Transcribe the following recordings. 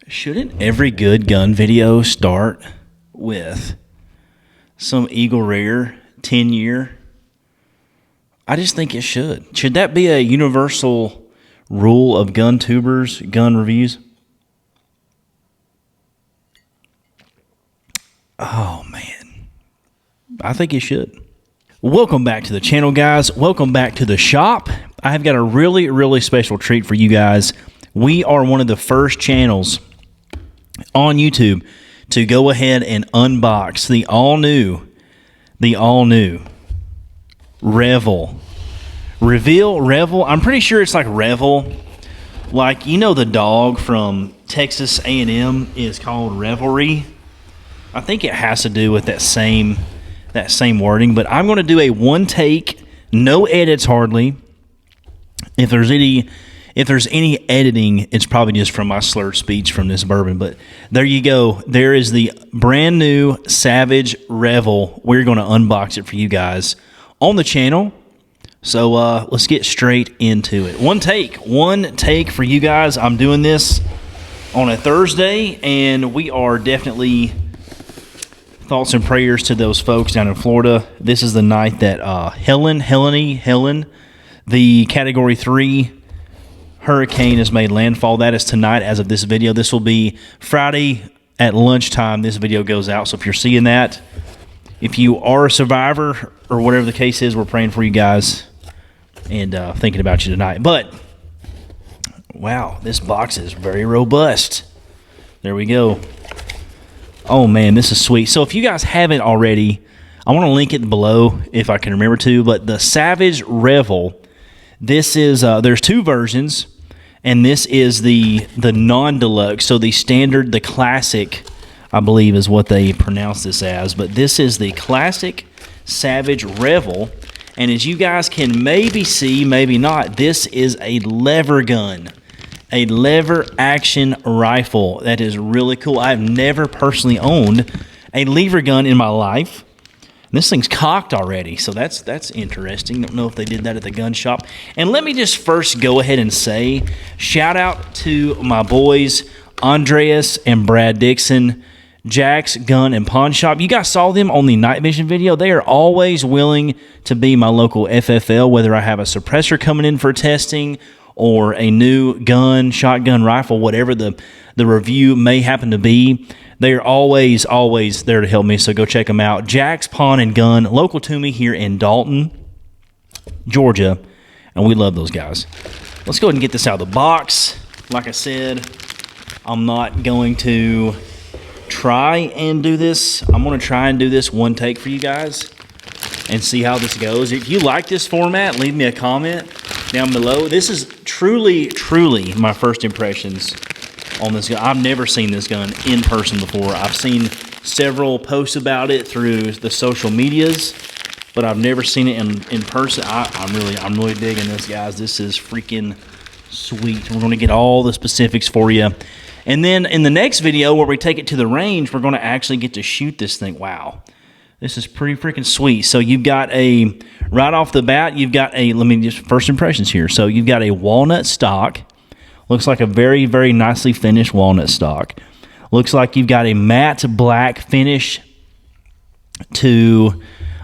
Shouldn't every good gun video start with some Eagle Rare 10-year? I just think it should. Should that be a universal rule of gun tubers, gun reviews? Oh, man. I think it should. Welcome back to the channel, guys. Welcome back to the shop. I have got a really, really special treat for you guys. We are one of the first channels on YouTube to go ahead and unbox the all-new Revel. Revel. I'm pretty sure it's like Revel. Like, you know, the dog from Texas A&M is called Revelry. I think it has to do with that same wording, but I'm going to do a one take, no edits hardly. If there's any editing, it's probably just from my slurred speech from this bourbon. But there you go. There is the brand new Savage Revel. We're going to unbox it for you guys on the channel. So let's get straight into it. One take for you guys. I'm doing this on a Thursday, and we are definitely thoughts and prayers to those folks down in Florida. This is the night that Helen, the Category 3 hurricane has made landfall. That is tonight as of this video. This will be Friday at lunchtime. This video goes out. So if you're seeing that, if you are a survivor or whatever the case is, we're praying for you guys and thinking about you tonight. But, wow, this box is very robust. There we go. Oh, man, this is sweet. So if you guys haven't already, I want to link it below if I can remember to. But the Savage Revel, this is, there's two versions. And this is the non-deluxe. So the standard, the classic, I believe is what they pronounce this as. But this is the classic Savage Revel. And as you guys can maybe see, maybe not, this is a lever gun. A lever action rifle. That is really cool. I've never personally owned a lever gun in my life. This thing's cocked already, so that's interesting. Don't know if they did that at the gun shop. And let me just first go ahead and say, shout out to my boys, Andreas and Brad Dixon, Jack's Gun and Pawn Shop. You guys saw them on the night vision video. They are always willing to be my local FFL, whether I have a suppressor coming in for testing or a new gun, shotgun, rifle, whatever the review may happen to be. They are always there to help me, so go check them out. Jack's Pawn and Gun, local to me here in Dalton, Georgia, and we love those guys. Let's go ahead and get this out of the box. Like I said, I'm not going to try and do this. I'm going to try and do this one take for you guys and see how this goes. If you like this format, leave me a comment down below. This is truly my first impressions on this gun. I've never seen this gun in person before. I've seen several posts about it through the social medias, but I've never seen it in person. I'm really digging this, guys. This is freaking sweet. We're going to get all the specifics for you. And then in the next video where we take it to the range, we're going to actually get to shoot this thing. Wow. This is pretty freaking sweet. So you've got right off the bat, you've got let me just, first impressions here. So you've got a walnut stock. Looks like a very, very nicely finished walnut stock. Looks like you've got a matte black finish to,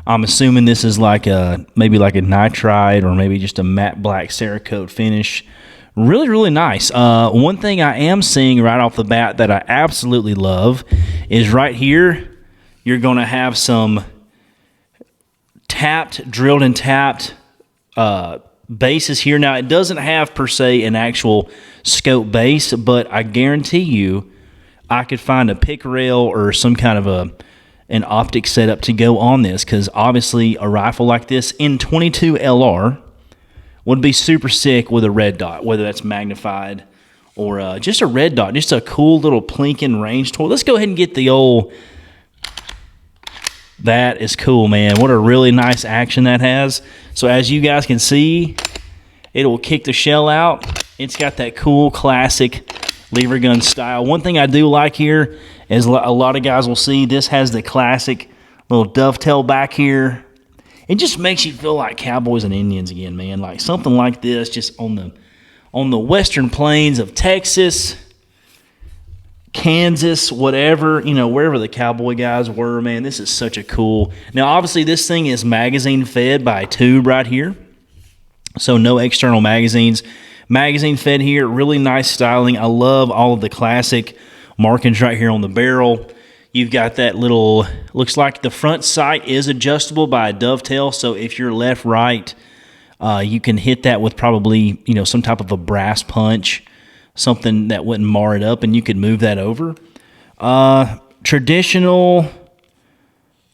I'm assuming this is like maybe like a nitride or maybe just a matte black Cerakote finish. Really, really nice. One thing I am seeing right off the bat that I absolutely love is right here, you're going to have some drilled and tapped bases here. Now, it doesn't have per se an actual scope base, but I guarantee you I could find a pick rail or some kind of an optic setup to go on this, because obviously a rifle like this in 22 LR would be super sick with a red dot, whether that's magnified or just a red dot, just a cool little plinking range tool. Let's go ahead and get the old... That is cool, man. What a really nice action that has. So as you guys can see, it will kick the shell out. It's got that cool classic lever gun style. One thing I do like here is a lot of guys will see this has the classic little dovetail back here. It just makes you feel like cowboys and Indians again, man. Like something like this just on the western plains of Texas. Kansas, whatever, you know, wherever the cowboy guys were, man, this is such a cool. Now, obviously, this thing is magazine fed by a tube right here. So no external magazines. Magazine fed here, really nice styling. I love all of the classic markings right here on the barrel. You've got that little, looks like the front sight is adjustable by a dovetail. So if you're left, right, you can hit that with probably, you know, some type of a brass punch, something that wouldn't mar it up, and you could move that over. Traditional,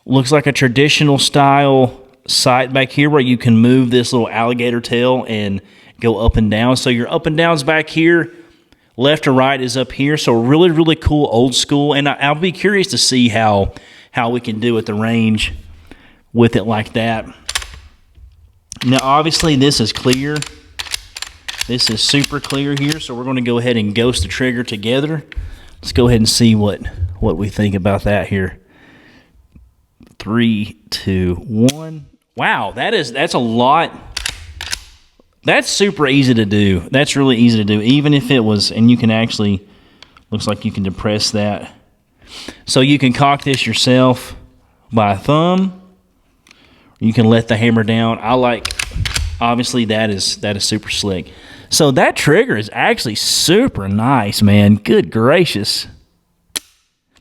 looks like a traditional style sight back here where you can move this little alligator tail and go up and down. So your up and down's back here, left to right is up here. So really, really cool, old school. And I'll be curious to see how we can do at the range with it like that. Now, obviously, this is clear. This is super clear here, so we're going to go ahead and ghost the trigger together. Let's go ahead and see what we think about that here. 3, 2, 1. Wow, that's a lot. That's super easy to do. That's really easy to do, even if it was, and you can actually, looks like you can depress that. So you can cock this yourself by a thumb. You can let the hammer down. Obviously that is super slick. So that trigger is actually super nice, man. Good gracious.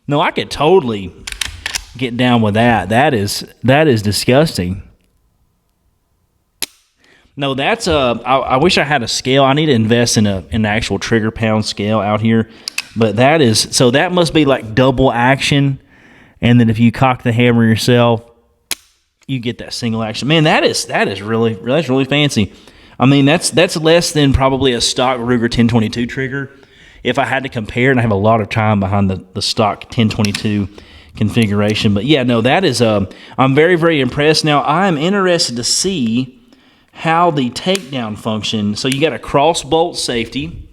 No, I could totally get down with that. That is disgusting. No, that's I wish I had a scale. I need to invest in an actual trigger pound scale out here. But that must be like double action. And then if you cock the hammer yourself, you get that single action. Man, that's really fancy. I mean, that's less than probably a stock Ruger 1022 trigger. If I had to compare, and I have a lot of time behind the stock 1022 configuration. But yeah, no, that is I'm very, very impressed. Now, I'm interested to see how the takedown function. So you got a cross bolt safety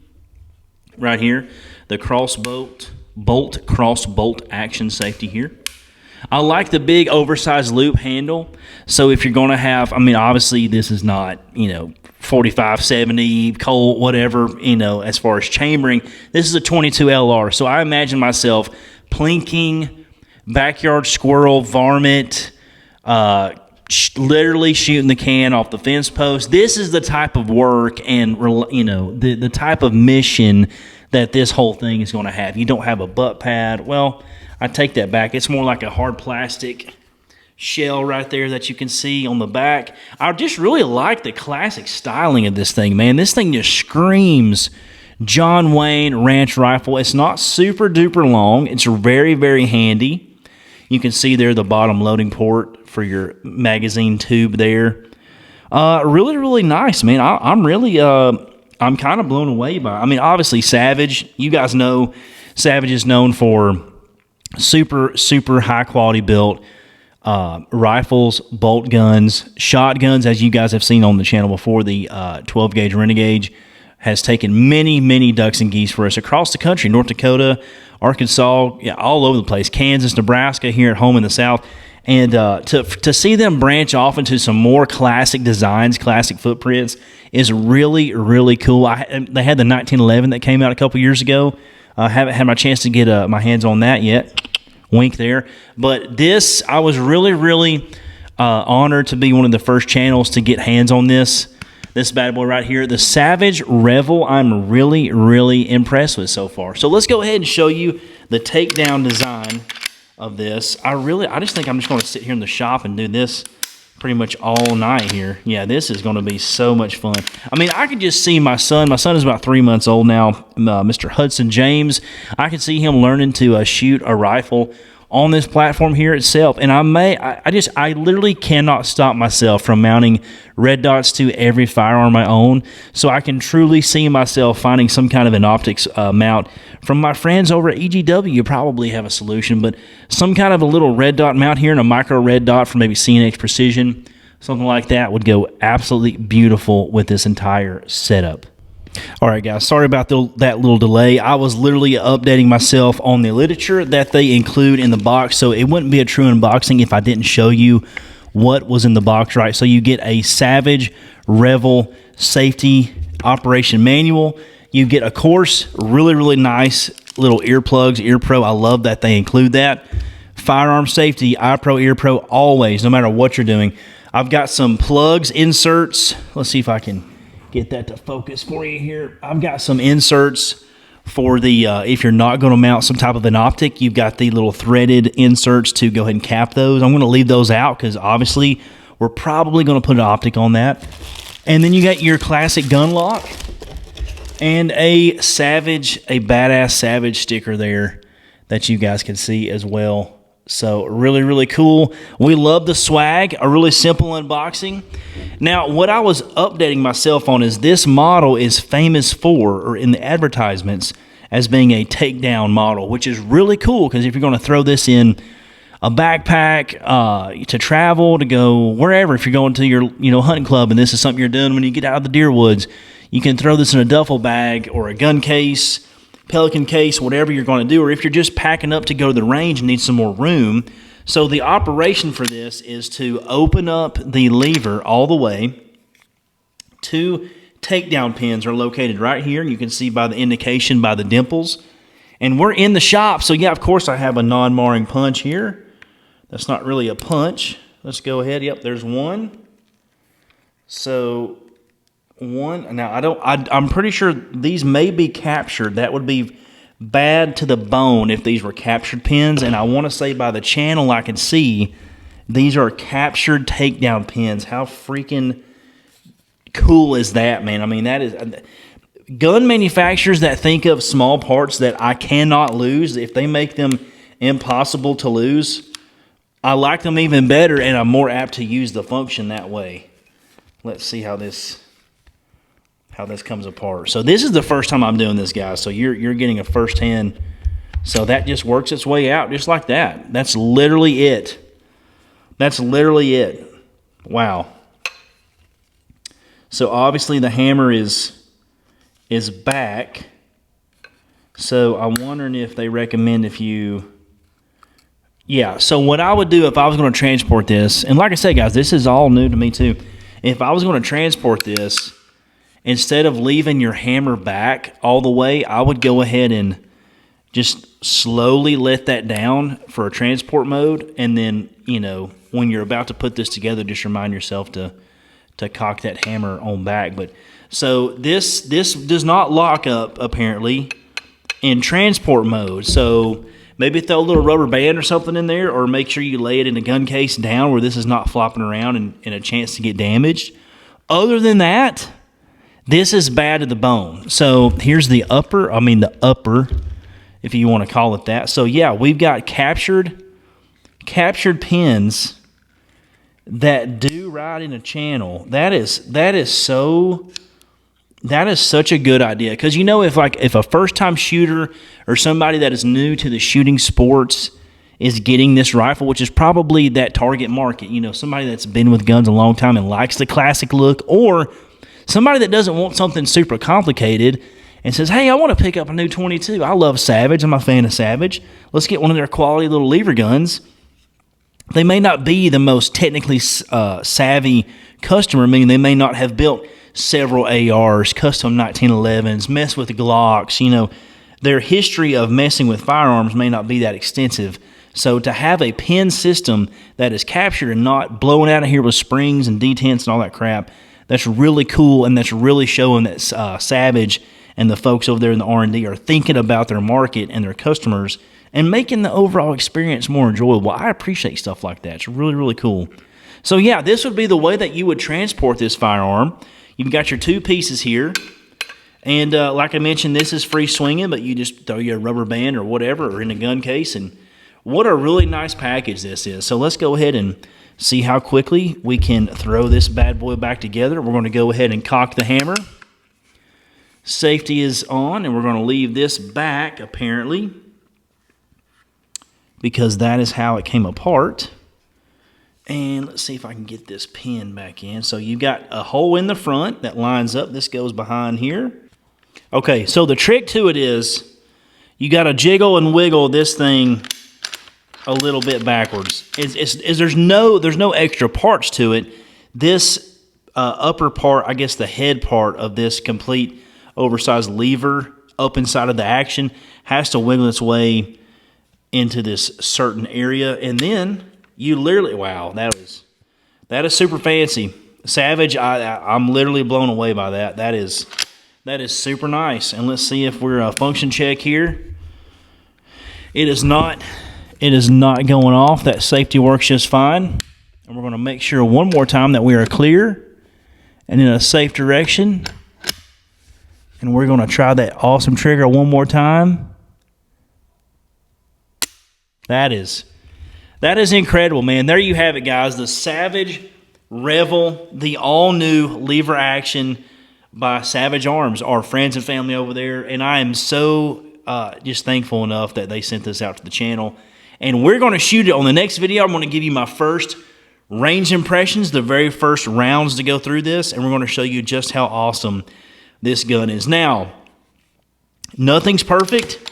right here, the cross bolt action safety here. I like the big oversized loop handle. So if you're going to have, I mean, obviously this is not, 45, 70, Colt, whatever, as far as chambering. This is a 22 LR. So I imagine myself plinking, backyard squirrel, varmint, literally shooting the can off the fence post. This is the type of work and, the type of mission that this whole thing is going to have. You don't have a butt pad. Well, I take that back. It's more like a hard plastic shell right there that you can see on the back. I just really like the classic styling of this thing, man. This thing just screams John Wayne ranch rifle. It's not super duper long. It's very, very handy. You can see there the bottom loading port for your magazine tube there. Really, really nice, man. I'm kind of blown away by it. I mean, obviously Savage, you guys know Savage is known for super, super high quality built rifles, bolt guns, shotguns, as you guys have seen on the channel before. The 12 gauge Renegade has taken many, many ducks and geese for us across the country. North Dakota, Arkansas, yeah, all over the place. Kansas, Nebraska, here at home in the South. And to see them branch off into some more classic designs, classic footprints, is really, really cool. They had the 1911 that came out a couple years ago. I haven't had my chance to get my hands on that yet. Wink there. But this, I was really, really honored to be one of the first channels to get hands on this bad boy right here. The Savage Revel, I'm really, really impressed with so far. So let's go ahead and show you the takedown design of this. I just think I'm just going to sit here in the shop and do this pretty much all night here. Yeah, this is going to be so much fun. I mean, I could just see my son. My son is about 3 months old now, Mr. Hudson James. I can see him learning to shoot a rifle on this platform here itself. And I literally cannot stop myself from mounting red dots to every firearm I own. So I can truly see myself finding some kind of an optics mount. From my friends over at EGW, you probably have a solution, but some kind of a little red dot mount here and a micro red dot from maybe CNX Precision, something like that would go absolutely beautiful with this entire setup. All right, guys, sorry about that little delay. I was literally updating myself on the literature that they include in the box, so it wouldn't be a true unboxing if I didn't show you what was in the box, right? So you get a Savage Revel safety operation manual. You get a course, really, really nice little earplugs, Ear Pro. I love that they include that. Firearm safety, iPro, Ear Pro, always, no matter what you're doing. I've got some plugs, inserts. Let's see if I can get that to focus for you here. I've got some inserts for the, if you're not going to mount some type of an optic, you've got the little threaded inserts to go ahead and cap those. I'm going to leave those out because obviously we're probably going to put an optic on that. And then you got your classic gun lock and a Savage, a badass Savage sticker there that you guys can see as well. So really, really cool. We love the swag, a really simple unboxing. Now, what I was updating myself on is this model is famous for, or in the advertisements, as being a takedown model, which is really cool because if you're going to throw this in a backpack to travel, to go wherever, if you're going to your hunting club and this is something you're doing when you get out of the deer woods, you can throw this in a duffel bag or a gun case, Pelican case, whatever you're going to do, or if you're just packing up to go to the range and need some more room. So the operation for this is to open up the lever all the way. 2 takedown pins are located right here, and you can see by the indication by the dimples. And we're in the shop, so yeah, of course I have a non-marring punch here. That's not really a punch. Let's go ahead. Yep, there's one. So one. Now I'm pretty sure these may be captured. That would be bad to the bone if these were captured pins. And I want to say by the channel I can see these are captured takedown pins. How freaking cool is that, man? I mean, that is gun manufacturers that think of small parts that I cannot lose. If they make them impossible to lose, I like them even better, and I'm more apt to use the function that way. Let's see how this comes apart. So this is the first time I'm doing this, guys. So you're getting a first-hand. So that just works its way out just like that. That's literally it. That's literally it. Wow. So obviously the hammer is back. So I'm wondering if they recommend if you... Yeah, so what I would do if I was going to transport this, and like I said, guys, this is all new to me too. If I was going to transport this, instead of leaving your hammer back all the way, I would go ahead and just slowly let that down for a transport mode. And then, when you're about to put this together, just remind yourself to cock that hammer on back. But so this does not lock up, apparently, in transport mode. So maybe throw a little rubber band or something in there, or make sure you lay it in a gun case down where this is not flopping around and a chance to get damaged. Other than that, this is bad to the bone. So here's the upper, if you want to call it that. So yeah, we've got captured pins that do ride in a channel. That is such a good idea. Because if a first-time shooter or somebody that is new to the shooting sports is getting this rifle, which is probably that target market, somebody that's been with guns a long time and likes the classic look, or somebody that doesn't want something super complicated and says, hey, I want to pick up a new 22. I love Savage. I'm a fan of Savage. Let's get one of their quality little lever guns. They may not be the most technically savvy customer, meaning they may not have built several ARs, custom 1911s, mess with the Glocks. Their history of messing with firearms may not be that extensive. So to have a pin system that is captured and not blown out of here with springs and detents and all that crap, that's really cool, and that's really showing that Savage and the folks over there in the R&D are thinking about their market and their customers and making the overall experience more enjoyable. I appreciate stuff like that. It's really, really cool. So yeah, this would be the way that you would transport this firearm. You've got your 2 pieces here. And like I mentioned, this is free swinging, but you just throw your rubber band or whatever or in a gun case. And what a really nice package this is. So let's go ahead and see how quickly we can throw this bad boy back together. We're going to go ahead and cock the hammer. Safety is on, and we're going to leave this back, apparently, because that is how it came apart. And let's see if I can get this pin back in. So you've got a hole in the front that lines up. This goes behind here. Okay, so the trick to it is you got to jiggle and wiggle this thing a little bit backwards. There's no extra parts to it. This upper part, I guess the head part of this complete oversized lever up inside of the action, has to wiggle its way into this certain area, and then you literally, wow, that is super fancy. Savage, I'm literally blown away by that. That is super nice. And let's see if we're a function check here. It is not going off. That safety works just fine. And we're going to make sure one more time that we are clear and in a safe direction. And we're going to try that awesome trigger one more time. That is incredible, man. There you have it, guys. The Savage Revel, the all-new lever action by Savage Arms, our friends and family over there. And I am so just thankful enough that they sent this out to the channel. And we're going to shoot it on the next video. I'm going to give you my first range impressions, the very first rounds to go through this. And we're going to show you just how awesome this gun is. Now, nothing's perfect.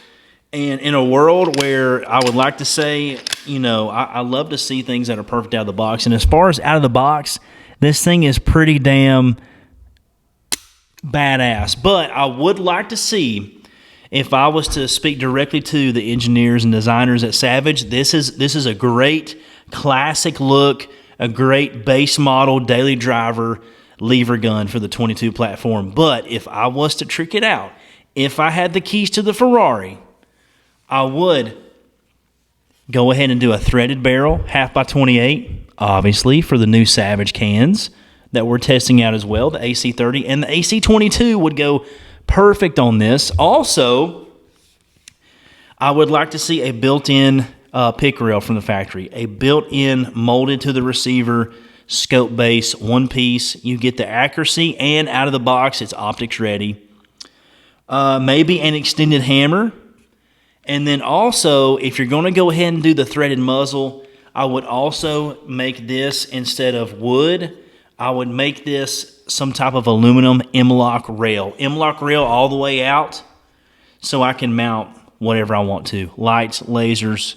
And in a world where I would like to say, you know, I love to see things that are perfect out of the box. And as far as out of the box, this thing is pretty damn badass. But I would like to see, if I was to speak directly to the engineers and designers at Savage, this is a great classic look, a great base model daily driver lever gun for the 22 platform. But if I was to trick it out, if I had the keys to the Ferrari, I would go ahead and do a threaded barrel, 1/2x28, obviously, for the new Savage cans that we're testing out as well. The AC30 and the AC22 would go perfect on this. Also, I would like to see a built-in pick rail from the factory, a built-in molded to the receiver scope base, one piece. You get the accuracy, and out of the box, it's optics ready. Maybe an extended hammer. And then also, if you're going to go ahead and do the threaded muzzle, I would also make this, instead of wood, I would make this some type of aluminum M-lock rail. M-lock rail all the way out, so I can mount whatever I want to. Lights, lasers,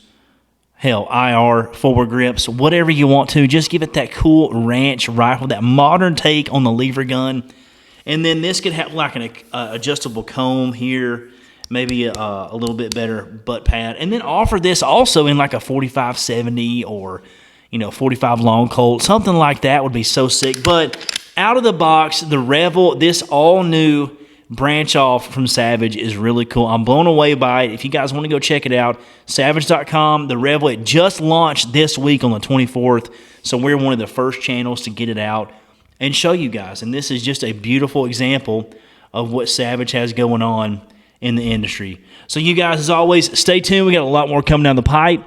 hell, IR, forward grips, whatever you want to. Just give it that cool ranch rifle, that modern take on the lever gun. And then this could have like an adjustable comb here, maybe a little bit better butt pad, and then offer this also in like a 45-70 or, you know, 45 long Colt, something like that would be so sick. But out of the box, the Revel, this all new branch off from Savage is really cool. I'm blown away by it. If you guys want to go check it out, savage.com, the Revel, it just launched this week on the 24th, so we're one of the first channels to get it out and show you guys. And this is just a beautiful example of what Savage has going on in the industry. So you guys, as always, stay tuned. We got a lot more coming down the pipe.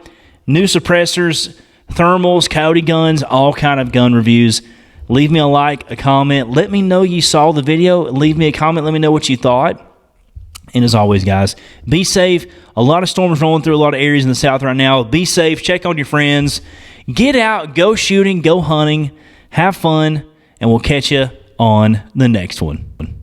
New suppressors, thermals, coyote guns, all kind of gun reviews. Leave me a like, a comment. Let me know you saw the video. Leave me a comment. Let me know what you thought. And as always, guys, be safe. A lot of storms rolling through a lot of areas in the south right now. Be safe. Check on your friends. Get out. Go shooting. Go hunting. Have fun. And we'll catch you on the next one.